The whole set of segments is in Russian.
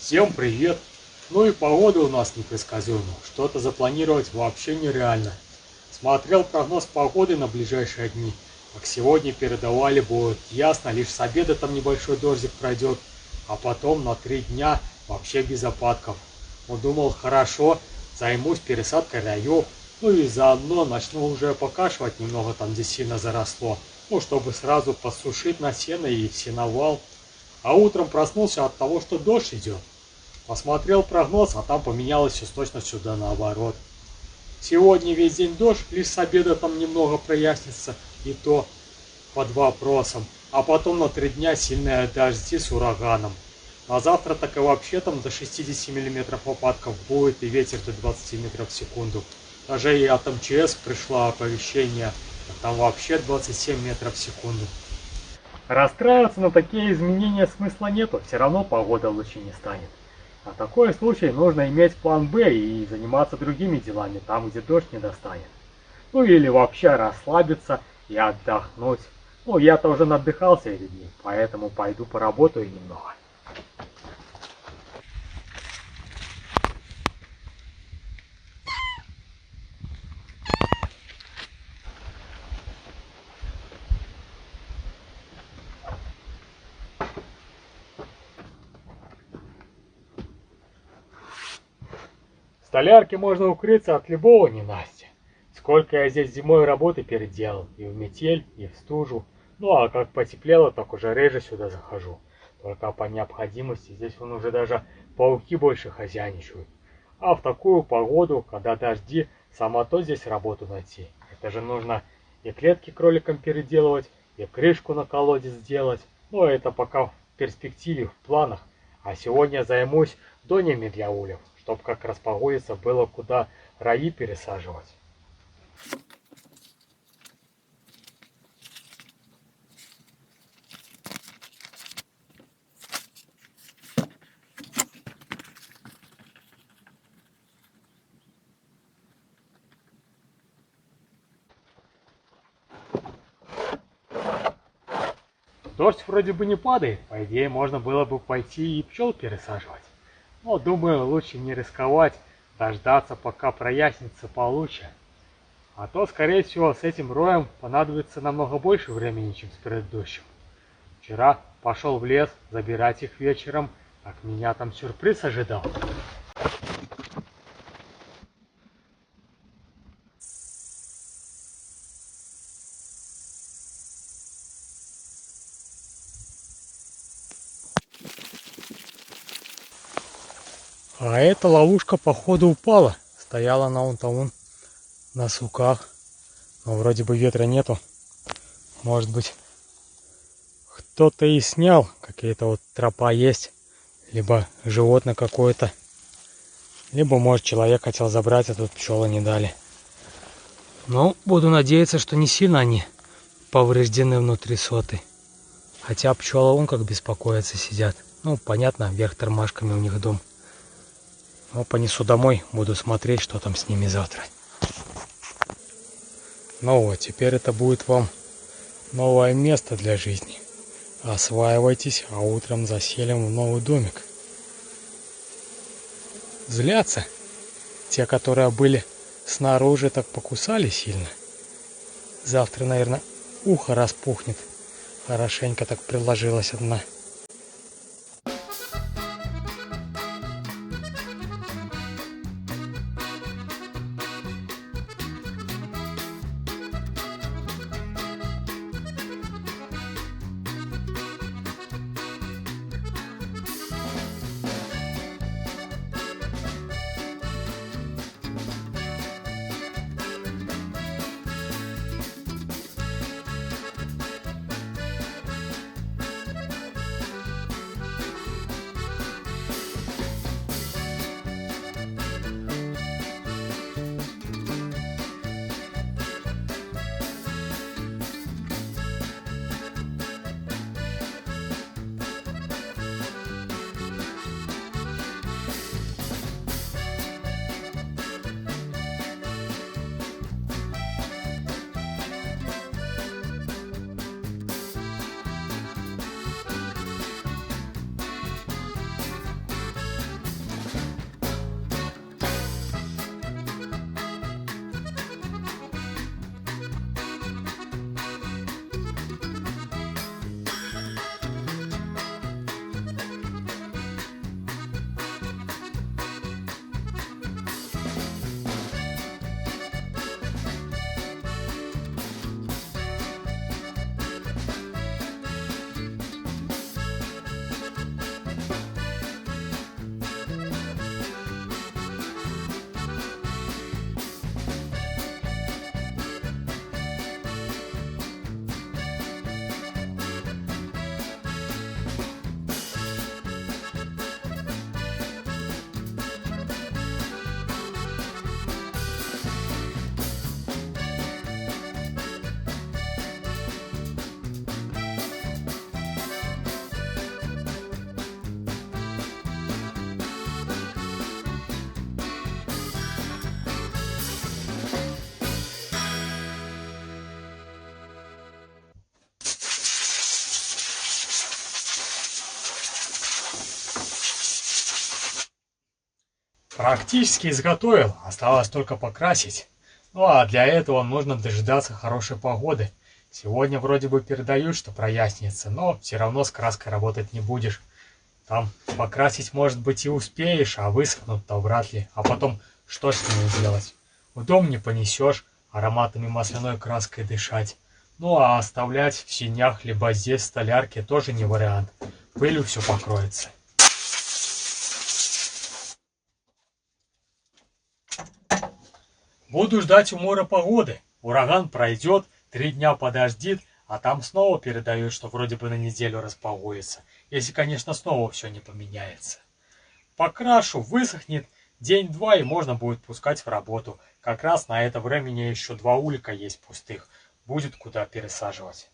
Всем привет! Ну и погода у нас непредсказуема, что-то запланировать вообще нереально. Смотрел прогноз погоды на ближайшие дни, как сегодня передавали, будет ясно, лишь с обеда там небольшой дождик пройдет, а потом на 3 дня вообще без опадков. Ну думал, хорошо, займусь пересадкой раев, ну и заодно начну уже покашивать немного там, где сильно заросло, ну чтобы сразу подсушить на сено и в сеновал. А утром проснулся от того, что дождь идет. Посмотрел прогноз, а там поменялось все с точностью да наоборот. Сегодня весь день дождь, лишь с обеда там немного прояснится, и то под вопросом. А потом на 3 дня сильные дожди с ураганом. На завтра так и вообще там до 60 миллиметров опадков будет и ветер до 20 метров в секунду. Даже и от МЧС пришло оповещение, а там вообще 27 метров в секунду. Расстраиваться на такие изменения смысла нету, все равно погода лучше не станет. На такой случай нужно иметь план Б и заниматься другими делами там, где дождь не достанет. Ну или вообще расслабиться и отдохнуть. Ну я-то уже надыхался эти дни, поэтому пойду поработаю немного. В столярке можно укрыться от любого ненастья. Сколько я здесь зимой работы переделал, и в метель, и в стужу. Ну а как потеплело, так уже реже сюда захожу. Только по необходимости, здесь вон уже даже пауки больше хозяйничают. А в такую погоду, когда дожди, само то здесь работу найти. Это же нужно и клетки кроликам переделывать, и крышку на колодец сделать. Но это пока в перспективе, в планах. А сегодня займусь донями для ульев, чтоб как распогодится было куда раи пересаживать. Дождь вроде бы не падает, по идее можно было бы пойти и пчел пересаживать. Но думаю, лучше не рисковать, дождаться пока прояснится получше. А то, скорее всего, с этим роем понадобится намного больше времени, чем с предыдущим. Вчера пошел в лес забирать их вечером, так меня там сюрприз ожидал. А эта ловушка походу упала. Стояла она вон на суках. Но вроде бы ветра нету. Может быть, кто-то и снял. Какие-то вот тропа есть. Либо животное какое-то. Либо, может, человек хотел забрать, а тут пчелы не дали. Но буду надеяться, что не сильно они повреждены внутри соты. Хотя пчелы вон как беспокоятся, сидят. Ну, понятно, вверх тормашками у них дом. Но понесу домой, буду смотреть, что там с ними завтра. Ну вот, теперь это будет вам новое место для жизни. Осваивайтесь, а утром заселим в новый домик. Злятся. Те, которые были снаружи, так покусали сильно. Завтра, наверное, ухо распухнет. Хорошенько так приложилась одна. Практически изготовил, осталось только покрасить. Ну а для этого нужно дожидаться хорошей погоды. Сегодня вроде бы передают, что прояснится, но все равно с краской работать не будешь. Там покрасить, может быть, и успеешь, а высохнут-то вряд ли. А потом, что с ними делать? В дом не понесешь, ароматами масляной краской дышать. Ну а оставлять в сенях либо здесь в столярке тоже не вариант. Пылью все покроется. Буду ждать умора погоды. Ураган пройдет, 3 дня подождет, а там снова передают, что вроде бы на неделю распогодится. Если, конечно, снова все не поменяется. Покрашу, высохнет, день-два и можно будет пускать в работу. Как раз на это времени еще 2 улика есть пустых. Будет куда пересаживать.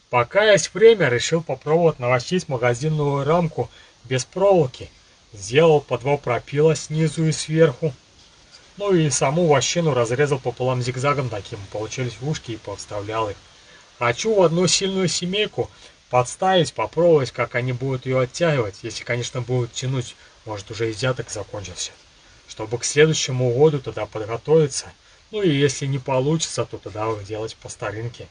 Пока есть время, решил попробовать нарастить магазинную рамку без проволоки. Сделал по 2 пропила снизу и сверху. Ну и саму вощину разрезал пополам зигзагом таким. Получились ушки и повставлял их. Хочу в одну сильную семейку подставить, попробовать, как они будут ее оттягивать. Если, конечно, будут тянуть, может уже изъяток закончился. Чтобы к следующему году тогда подготовиться. Ну и если не получится, то тогда делать по старинке.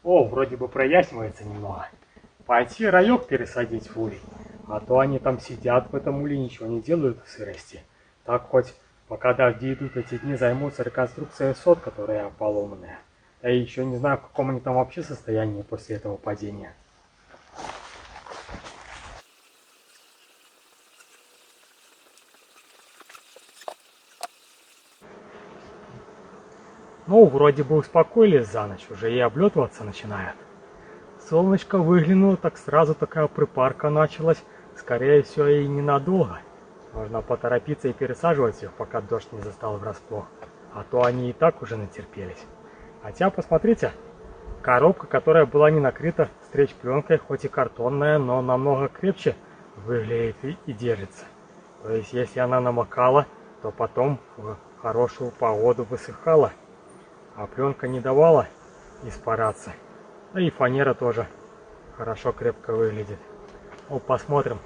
О, вроде бы прояснивается немного. Пойти раек пересадить в улей. А то они там сидят в этом уле, ничего не делают в сырости. Так хоть пока дожди идут, эти дни займутся реконструкцией сот, которые поломанные. Я еще не знаю, в каком они там вообще состоянии после этого падения. Ну, вроде бы успокоились за ночь, уже и облетываться начинают. Солнышко выглянуло, так сразу такая припарка началась. Скорее всего, и ненадолго. Нужно поторопиться и пересаживать их, пока дождь не застал врасплох. А то они и так уже натерпелись. Хотя, посмотрите, коробка, которая была не накрыта стрейч-пленкой, хоть и картонная, но намного крепче выглядит и держится. То есть, если она намокала, то потом в хорошую погоду высыхала. А пленка не давала испараться. Да и фанера тоже хорошо крепко выглядит. Ну, посмотрим,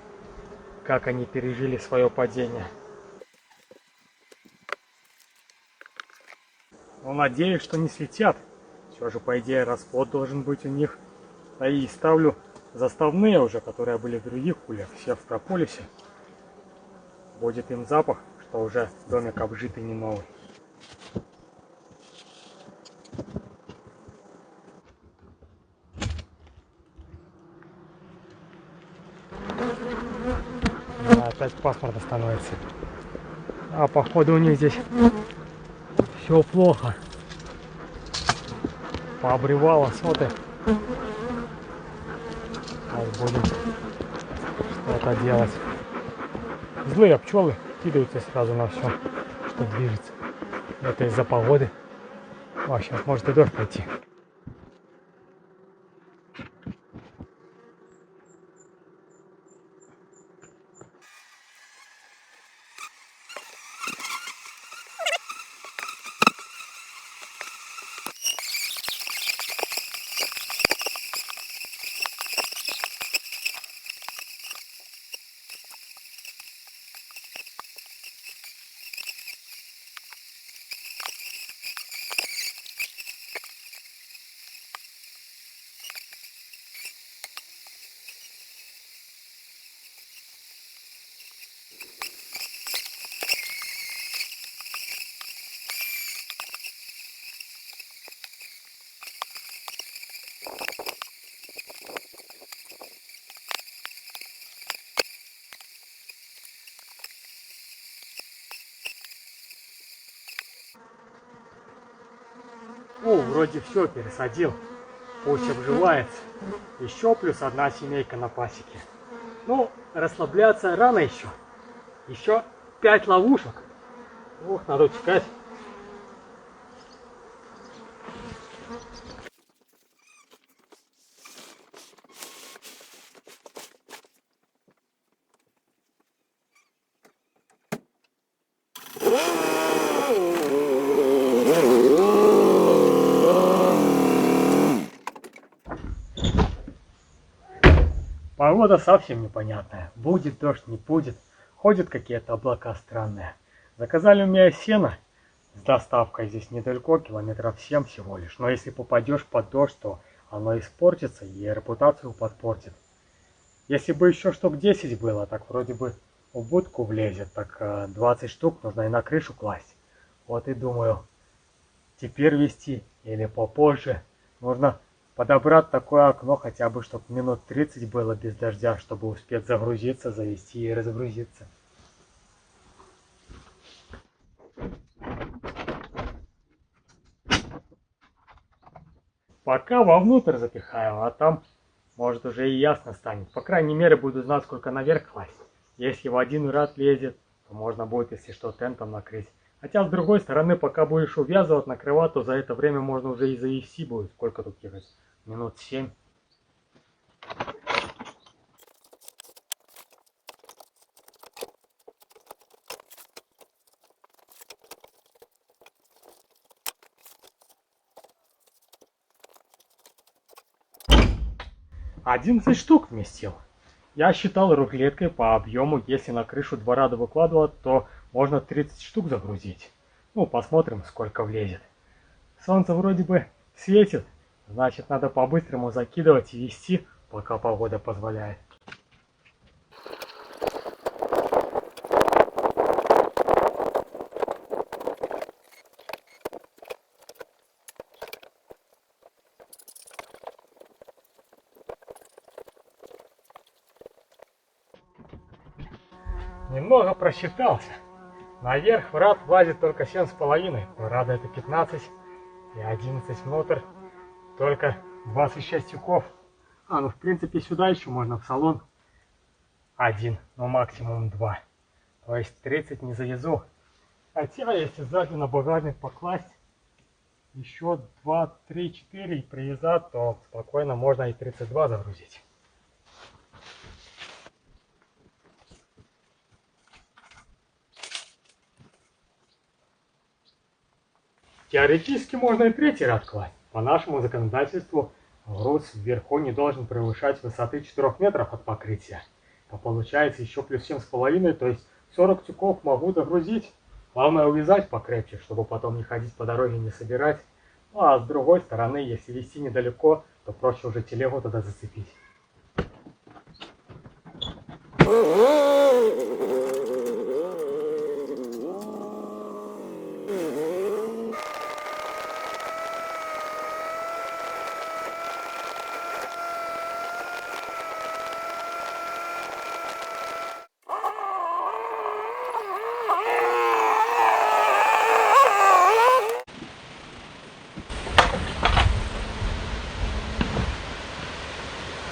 как они пережили свое падение. Ну, надеюсь, что не слетят. Все же, по идее, расплод должен быть у них. Да и ставлю заставные уже, которые были в других кулях, все в прополисе. Будет им запах, что уже домик обжитый не новый. Да, опять пасмурно становится. А походу у них здесь все плохо. Пообревало соты. Сейчас будем что-то делать. Злые пчелы кидаются сразу на все, что движется. Это из-за погоды. А сейчас может и дождь пойти. вроде все пересадил. Пусть обживается. Еще плюс одна семейка на пасеке. Ну, расслабляться рано еще. Еще 5 ловушек. Ух, надо утекать. Погода совсем непонятная. Будет дождь, не будет. Ходят какие-то облака странные. Заказали у меня сено с доставкой. Здесь недалеко, километров 7 всего лишь. Но если попадешь под дождь, то оно испортится и репутацию подпортит. Если бы еще штук 10 было, так вроде бы в будку влезет. Так 20 штук нужно и на крышу класть. Вот и думаю, теперь вести или попозже. Нужно подобрать такое окно, хотя бы, чтобы минут 30 было без дождя, чтобы успеть загрузиться, завести и разгрузиться. Пока вовнутрь запихаю, а там, может, уже и ясно станет. По крайней мере, буду знать, сколько наверх класть. Если в один ряд лезет, то можно будет, если что, тентом накрыть. Хотя, с другой стороны, пока будешь увязывать, накрывать, то за это время можно уже и завести будет. Сколько тут ехать? Минут 7. «11 штук вместил. Я считал рулеткой по объему. Если на крышу 2 ряда выкладывать, то можно 30 штук загрузить. Ну, посмотрим, сколько влезет. Солнце вроде бы светит, значит, надо по-быстрому закидывать и вести, пока погода позволяет». Немного просчитался. Наверх в ряд влазит только 7,5. У ряда это 15 и 11 внутрь. Только 26 тюков. Ну в принципе сюда еще можно в салон 1, но максимум 2. То есть 30 не завезу. Хотя если сзади на багажник покласть еще 2, 3, 4 и привязать, то спокойно можно и 32 загрузить. Теоретически можно и 3-й ряд класть. По нашему законодательству груз вверху не должен превышать высоты 4 метров от покрытия. То получается еще плюс 7,5, то есть 40 тюков могу загрузить. Главное увязать покрепче, чтобы потом не ходить по дороге, не собирать. Ну а с другой стороны, если везти недалеко, то проще уже телегу тогда зацепить.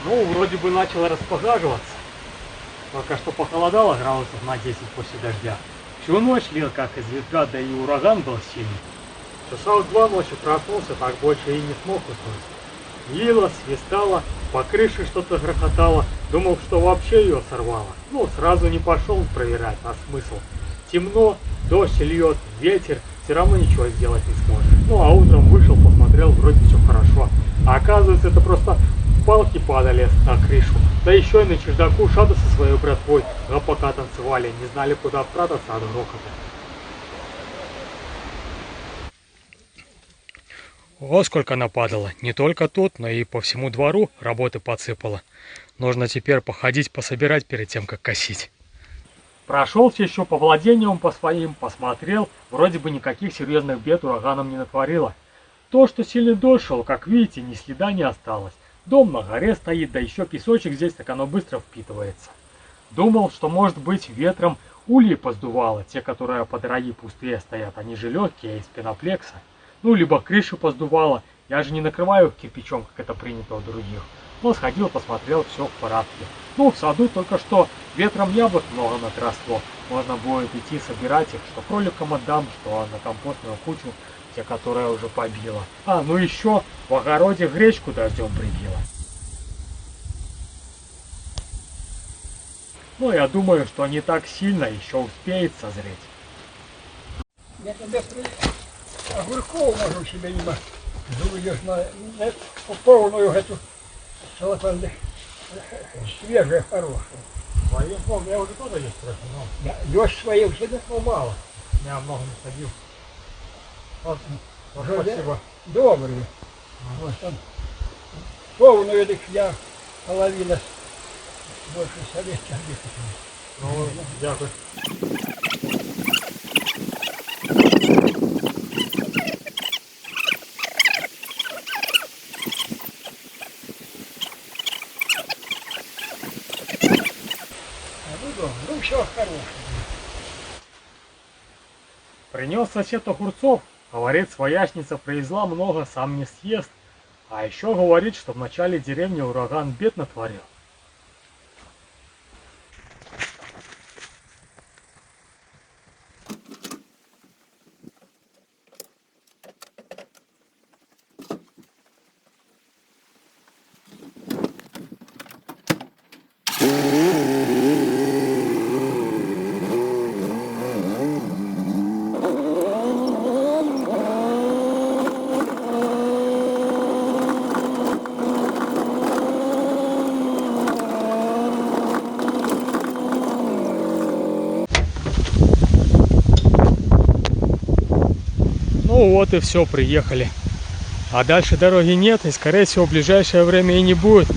Ну, вроде бы начало распогаживаться. Только что похолодало градусов на 10 после дождя. Всю ночь лил как из ветра, да и ураган был сильный. Часа в 2 ночи проснулся, так больше и не смог уснуть. Лило, свистало, по крыше что-то грохотало. Думал, что вообще ее сорвало. Ну, сразу не пошел проверять, а смысл. Темно, дождь льет, ветер, все равно ничего сделать не сможет. Ну, а утром вышел, посмотрел, вроде все хорошо. А оказывается, это просто палки падали на крышу. Да еще и на чердаку шаты со своей братвой пока танцевали, не знали, куда спрятаться от грохота. О, сколько нападало. Не только тут, но и по всему двору работы подсыпало. Нужно теперь походить, пособирать перед тем, как косить. Прошелся еще по владениям по своим, посмотрел. Вроде бы никаких серьезных бед ураганом не натворило. То, что сильный дождь шел, как видите, ни следа не осталось. Дом на горе стоит, да еще песочек здесь, так оно быстро впитывается. Думал, что может быть ветром ульи поздувало, те, которые под раи пустые стоят, они же легкие, из пеноплекса. Ну, либо крышу поздувало. Я же не накрываю их кирпичом, как это принято у других. Но сходил, посмотрел, все в порядке. Ну, в саду только что ветром яблок много натросло. Можно будет идти собирать их, что кроликам отдам, что на компостную кучу, те, которые уже побила. А, ну еще в огороде гречку дождем прибило. Ну, я думаю, что не так сильно еще успеет созреть. Я тебе огурков можу себе не зуешь на полную эту целлофан, свежая, хорошая. Своим, ну, у меня уже тоже есть трохи, но Дождь свои всегда. ну, мало. Я много не садил. Вот, спасибо. Добрые. Вот там полную так я половина больше советских десятин. Ну, дякую. Ну все хорошее. Принес сосед огурцов. Говорит, своячница привезла много, сам не съест. А еще говорит, что в начале деревни ураган бед натворил. Ну вот и все, приехали. А дальше дороги нет, и скорее всего в ближайшее время и не будет,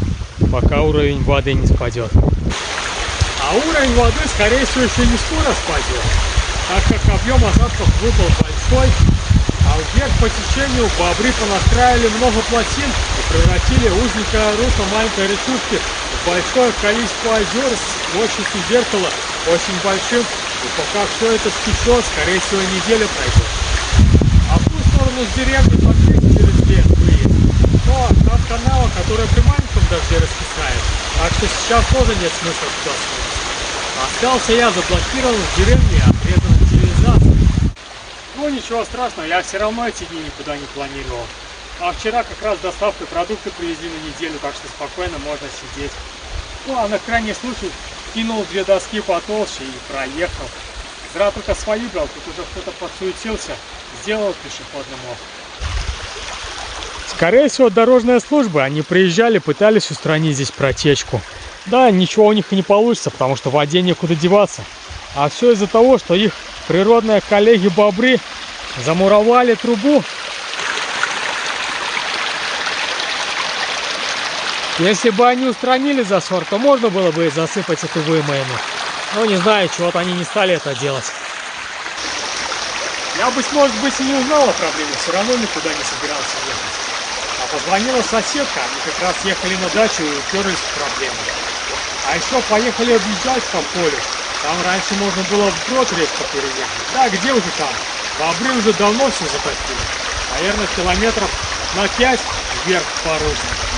пока уровень воды не спадет. А уровень воды скорее всего еще не скоро спадет, так как объем осадков выпал большой, а вверх по течению бобры понастраивали много плотин и превратили узенькое русло маленькой речушки в большое количество озер с мощностью зеркала очень большим, и пока все это стечет, скорее всего неделя пройдет. А в ту сторону с деревни фактически через лес выезд. Но там канава, которая при маленьком дожде раскисает, так что сейчас тоже нет смысла туда смотреть. Остался я заблокирован в деревне, отрезан цивилизацией. Ну ничего страшного, я все равно эти дни никуда не планировал. А вчера как раз доставкой продукты привезли на неделю, так что спокойно можно сидеть. Ну а на крайний случай кинул 2 доски потолще и проехал. Зря только свои брал, тут уже кто-то подсуетился, сделал пешеходный мост. Скорее всего, дорожная служба, они приезжали, пытались устранить здесь протечку. Да, ничего у них и не получится, потому что в воде некуда деваться. А все из-за того, что их природные коллеги-бобры замуровали трубу. Если бы они устранили засор, то можно было бы засыпать эту вымоину. Но не знаю, чего-то они не стали это делать. Я бы, может быть, и не узнал о проблеме, все равно никуда не собирался ехать. А позвонила соседка, они как раз ехали на дачу и уперлись в проблему. А еще поехали объезжать по полю. Там раньше можно было вброд речку переехать. Да, где уже там? Бобры уже давно все затопили. Наверное, километров на 5 вверх по руслу.